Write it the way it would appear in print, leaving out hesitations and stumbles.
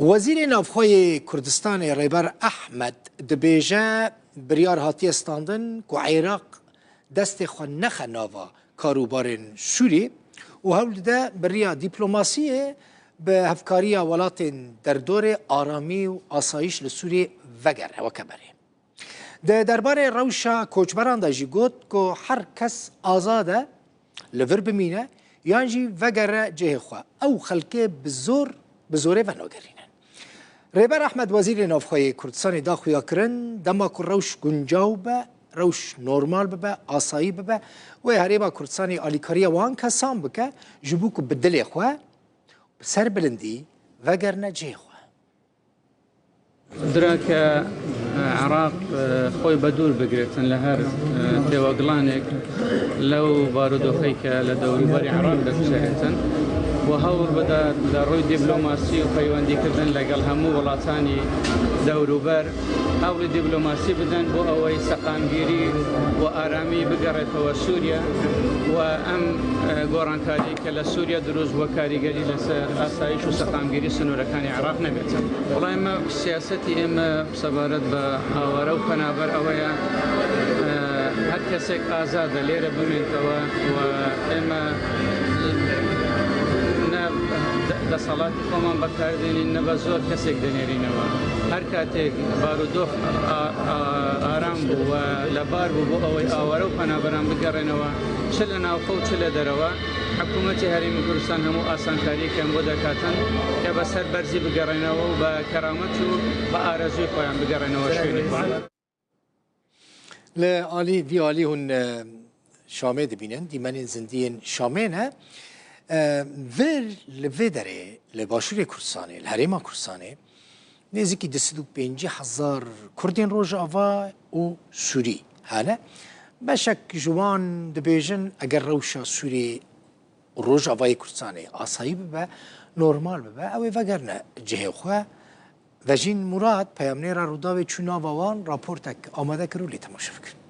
وزیر نافخوی کردستان ریبر احمد دبیجه بریار هاتی استاندن که عراق دست خو نخ ناوا کاروبارن سوری و هول ده بریا دیپلماسیه به هفکاری ولات در دور آرامی و آسایش لسوری وگره و کبره. ده درباره روشا کوچبران دا جی گوت که هر کس آزاده لور بمینه یعنی وگره جه خواه او خلقه بزوره و ناگرینه. ریبر احمد وزیر نافخوی کردستان دا خویا کرن دما که روش گنجاو به روش نورمال ببه آسایی ببه و هریبا کردستانی آلیکاری وان کسان بکه جبو که بدل خواه سر بلندی وگرنه جه خواه. دراك عراق خوي بدور بقريتن لهر تيوغلانك لو بارودو خيك لدوري باري عراق دكسهتن وهور بدا لروي دبلوماسي وخيواندي كردن لقل همو ولاتاني دورو بر هول دبلوماسي بدن بو اوي سقامگيري وآرامي بقريت وسوريا وام گورانكاري كلا سوريا دروز وكاريگري لسر اسايش وسقامگيري سنوركاني عراق نبيتن والله اما سياستي اما بصبارت باوارو خنابر اويا هر کسك آزاد ليره بمنتوا واما دەسەڵاتی خۆمان بەکاردێنین نەبە زۆر کەسێک دەنێرینەوە هەر کاتێک بارودۆخ ئارام بوو و لەبار بوو بۆ ئەوەی ئاوارە و پەنابەران بگەڕێنەوە چ لە ناوخۆ و چ لە دەرەوە حکوومەتی هەرێمی کوردستان هەموو ئاسانکاریەکەم بۆ دەکاتن کە بەسەر بەرزی بگەڕێنەوە و بە کەرامەت و بە ئارەزوی خۆیان بگەڕێنەوە شوێنی خۆیان. لە ئالی وی ئالی هون شامێ دەبینن دیمەنین زندیên شامێنە ور لوی داره لباشور کردستانه الهرم کردستانه نزدیکی 250,000 کردین روز آوا و سوری هنه بشک جوان دبیجن اگر روشا سوری روز آوای کردستانه آسایی ببه نورمال ببه اوی وگرنه جه خواه و جین مراد پیامنه را روداوی چونا وان راپورتک آماده کرو لی تماشا فکر